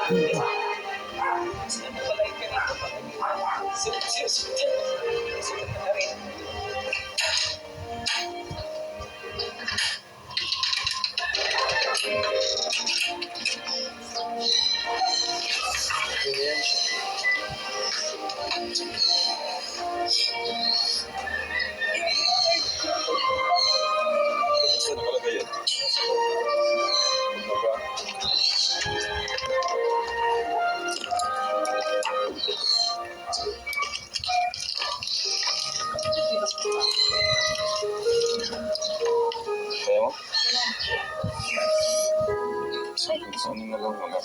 Saan na pala yung ganito pa? Sinusunod na rin. Ganyan siya. Saan pala kayo? Kumbaga. Kaya mo? Saan na lang wala?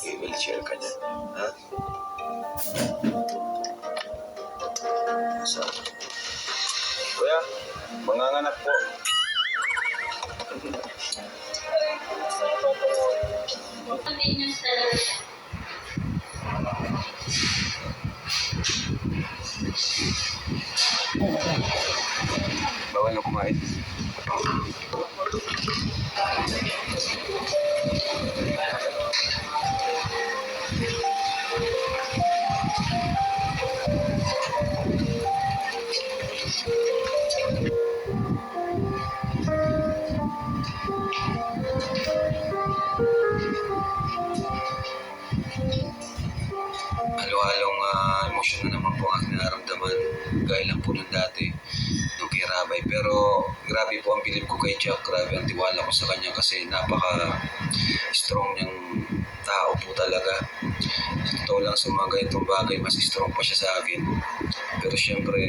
I-wheelchair ka niya. Ha? So, kuya, manganganak po. Bawal na kumain. Halo-halong emosyon na naman po ang aking nararamdaman. Gaya lang po nung dati, nung kay Rabay. Pero grabe po ang bilib ko kay Jack. Grabe ang tiwala ko sa kanya kasi napaka-strong niyang tao po talaga. Sa totoo lang sa mga ganitong bagay, mas strong pa siya sa akin. Pero syempre,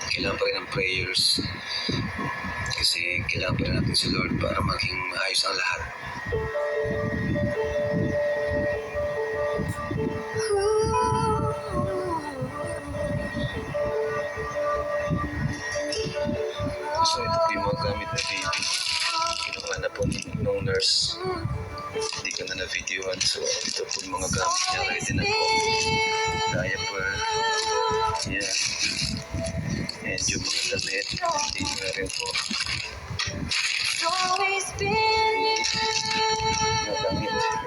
kailangan pa rin ng prayers. Kasi kailangan pa rin natin si Lord para maging maayos ang lahat. So ito po yung mga gamit na baby. Kinuha na po nung nurse. Hindi ko na na-videoan. So ito po yung mga gamit niya. Ready na po. Diaper. Yeah. And yung mga damit. Hindi ko na rin po. Mga gamit na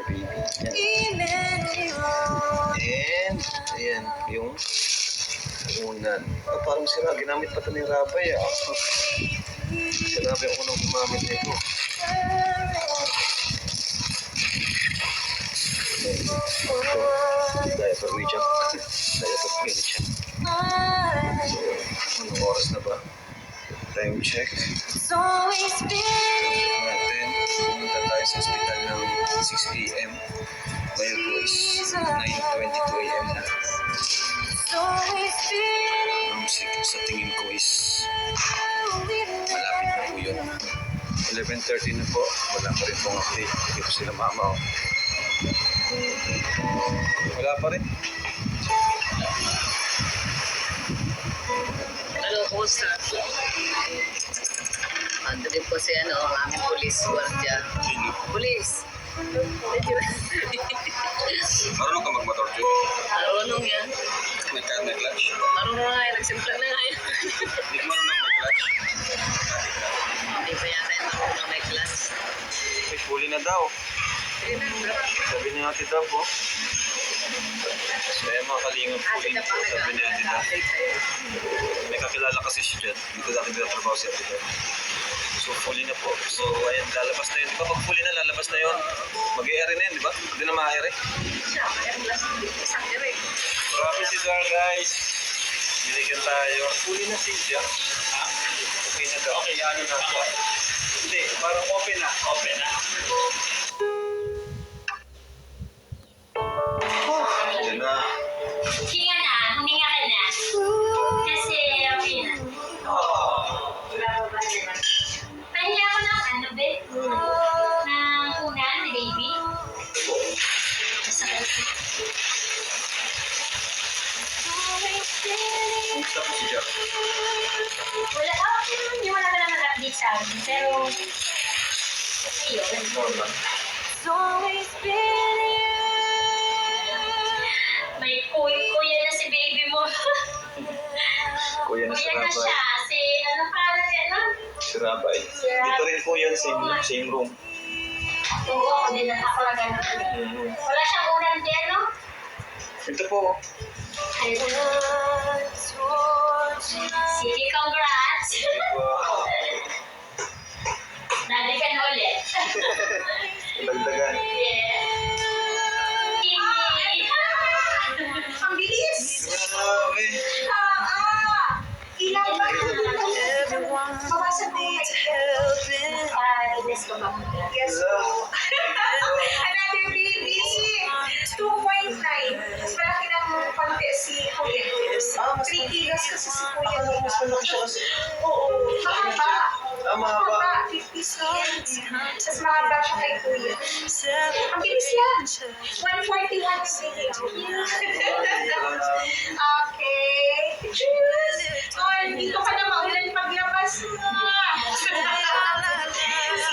baby. Yeah. And ayan yung unan. Oh, parang sira. Ginamit pa ito ni Rabay. Sinabi ako nung gumamit nito. Ito, diaper ni Jack. Diaper ni Jack. So, anong oras na ba? Time check. Natin, pumunta tayo sa hospital ng 6 p.m. Ngayon po is 9:22 a.m. na. Sa tingin ko is malapit na po yun. 11:30 na po. Wala pa rin pong update. Hindi po sila mama. Wala pa rin. Hello, kumusta? Ando din po si ang aming polis, guardia. Sino? Polis! Marunong ka mag-motor, Jun? Marunong yan. May clutch? Marunong nga yan, nagsimpla na nga yan. Hindi ka marunong mag-clutch? Hindi pa yata yung marunong may class. May huli na daw. Sige na, Sabi ni Ate Dab, oh. Kaya mga kalingap Ate huli. na pa Sabi ni Ate Dab. nag-update sa'yo. May kakilala kasi siya dyan. Dito dati binatrabaho si Ate Dab. So, huli na po. So, ayan, lalabas na yun. Di ba pag huli na, lalabas na yun? Mag-i-ere na yun, di ba? Hindi na ma-ere. Siya, kaya class isang direct. Grabe si Zar, guys. Binigyan tayo. Huli na si Jack. Okay na daw. Okay, ano na po. Hindi, parang open na. Open na. Yan na. Hinga na, huminga ka na. Kasi okay na. Pahinga ako ng ano, babe? Ng unan ni baby. Masakit. Kumusta po si Jack? Wala, okay naman yung wala ka naman update sa akin. Pero, Ayun. Normal. May kuya na si baby mo. Kuya na si Kuya na Rabay. siya. Si, ano pangalan niya, no? Si Rabay. Rabay. Dito rin po yan, same room. Oo, ako din na ako lang ganun. Wala siyang unan din, no? Ito po. Ayun. Sige, congrats. Wow. Daddy ka na ulit. Dagdagan. Yeah. Timmy. Ang bilis! Grabe. Ilang ba? Mabasa mo Guess ko ba? Yes po. Another baby! 2.9. Mas malaki ng konti si Kuya. 3 kilos kasi si Kuya. Mas malaki siya kasi. Oo. Mahaba. Mahaba. 50 cms. Tapos mahaba siya kay Kuya. Ang bilis lang. 141 na video. Okay. Cheers! Oh, dito ka na maulan paglabas mo.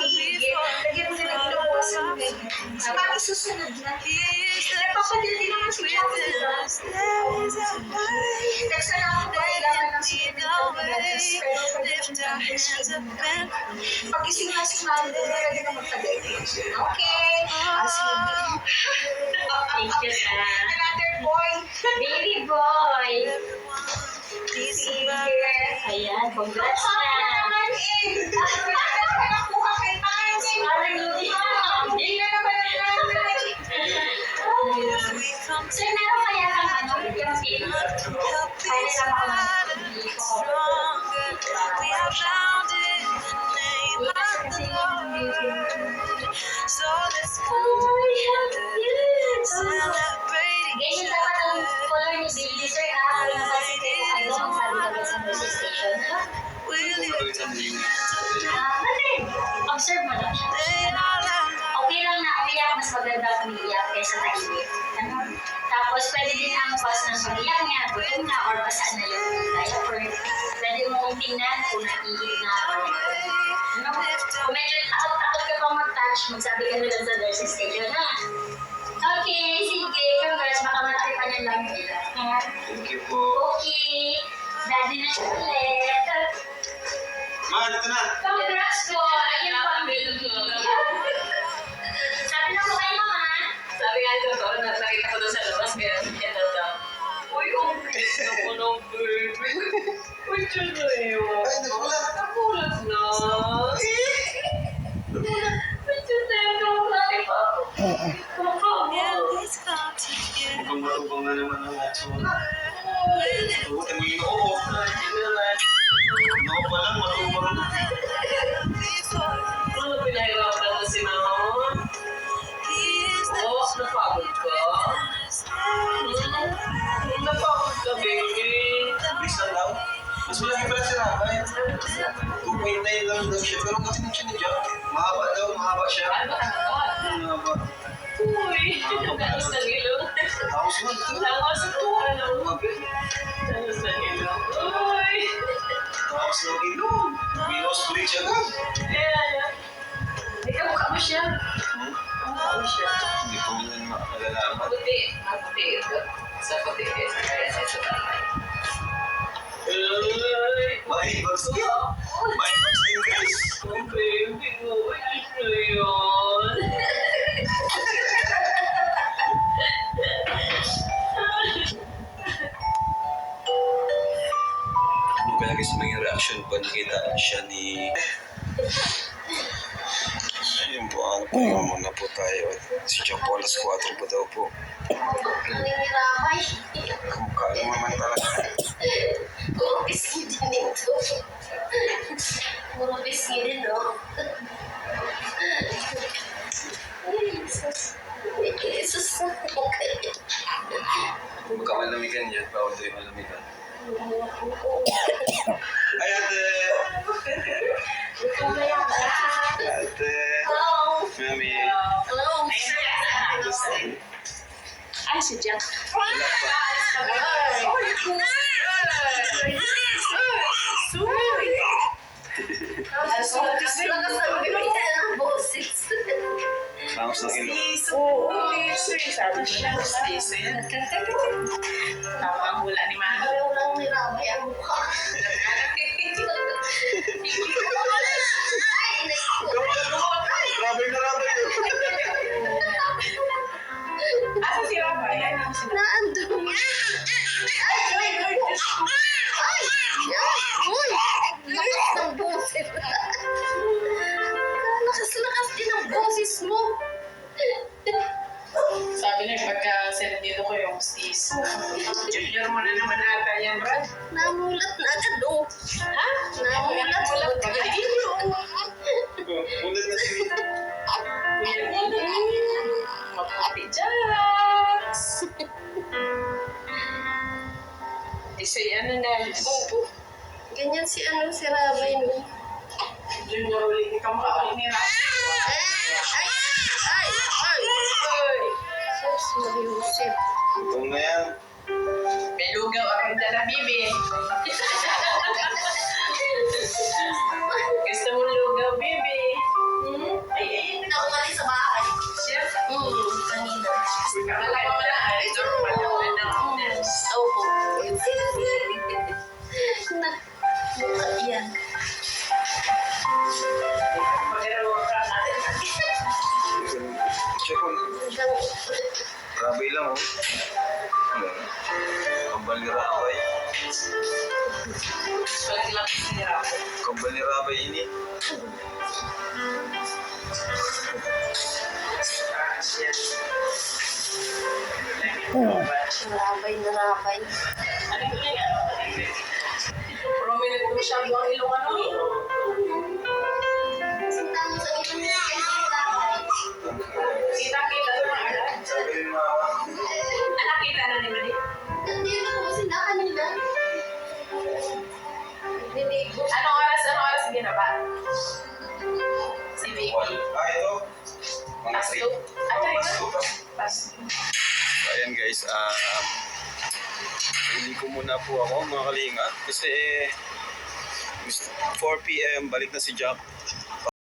Sige. Lagyan mo na ng ilawasan mo. Bakit susunod na? Nagpapadil din naman si Chaco, diba? Next na ako na kailangan ng sinigagas. Pero pwede kong pag-ising na si Mami, pwede na magpag-edition. Okay. Sige. Thank you, Another boy. baby boy. Sige. Ayan, congrats Ako na. naman eh. Ano ka nakuha kay Mami? Parang hindi na. Hindi na naman ang nanay. Sir, meron kaya kang ano, yung pin? Kaya lang ako ng ganyan dapat ang color ni baby, sir. Yung kasi ano, ang sabi ko sa nurse station. Observe mo lang siya. Okay lang na umiyak, mas maganda umiyak kaysa tahimik. Ano? Tapos pwede din ang cause ng pag-iyak niya, gutom na, or basaan na yung diaper. Pwede mong tingnan kung nahihig na or ano. Kung medyo takot-takot ka pa mag-touch, magsabi ka na lang sa nurse's station, ha? Okay, sige, congrats, baka malaki pa niyan lang nila. Ha? Thank you po. Okay, daddy na siya ulit. Ma, ito na. Congrats po! Ayun po ang baby. Sabi na po kayo, mama. Sabi nga ito, nakita ko doon sa labas, kaya ito daw. Uy, complete na po ng baby. Uy, dyan na yun. Ay, nagulat. Nakulat na. Uy, dyan na yun. Nakulati pa ako. Mukhang matubang na naman ang aso. Buti mo yung oo. Ako pa lang, matubang na. Ano pinahirapan mo si mama? Oo, napagod ka? Napagod ka, baby. Bilis lang daw. Mas malaki pala si Rabay. 2.9 lang daw siya. Pero kasi siya ni Jack. Mahaba daw, mahaba siya. Ano ka naman? Mahaba. Uy, ganos ng ilong. Tapos mo ito. Langos ko, ano? Ganos ng ilong. Uy! Tapos ng ilong. Minus-split siya daw. Ayan. Ikaw, mukha mo siya. Mukha mo siya. Hindi ko man malalaman. Mabuti. Mabuti. Sa puti. Sa tatay. Uy! Mahibags din. Mahibags din, guys. Oh, baby ko. Ano yun? Ano kaya guys maging reaction pag nakita siya ni... Ayun po, ano po yung muna po tayo. Si Jack po, alas 4 po daw po. Nangiramay. Kamukha mo naman talaga. Puro pisngi din ito. Puro pisngi din, no? Ay, Jesus. Ay, Jesus. Baka malamigan niya, bawal tayo malamigan. Ay, ate! Ito na yan. Ate! Hello. Mami! Hello. Ay, si Jack. Lakas ng bigyan ng bossing. Stays yan. Tama ang hula ni Mano. Ayaw lang nirabay ang mukha. Rabay na rabay yun. Asa si Rabay? Ay, nang sila. Naandun. Ay! Uy! Lakas ng boses. Lakas din ang boses mo. Sabi niya, pagka dito ko yung stays. Junior mo na naman ata yan, Brad. Namulat na agad, oh. Ha? Namulat. Magaling yun. Ulit na si Maputi Jax. Isa ano na. Ganyan si Rabay no. Junior ulit. Ikaw makakali ni Rabay. Ay! Sus, Mariusip. Ito na yan. May lugaw akong dala, Bibi. Gusto mo lugaw, Bibi? Ay, Nakumali sa bahay. siya. Kanina. Akala ko na, ay, normal naman na. Opo. Na. Yan. Mag-araw ka natin. Check on. Rabay lang, oh. Kambal ni Rabay. Balik lang si Rabay. Kambal ni Rabay ini. Rabay na Rabay. Ano yung ano? Prominent mo siya buwang Ilocano. Sinta mo sa ilong niya. Rabay. Kita-kita naman. Sabi ni Mama. Nakita na ni Mali. Hindi na po sinta kanina. Niligo. Anong oras ginaba? Si Vicky. Ito. Mga Pasto. 3. Ano yun? Pasto. So, ayan guys, hindi ko muna po ako mga kalinga kasi 4 p.m. balik na si Jack.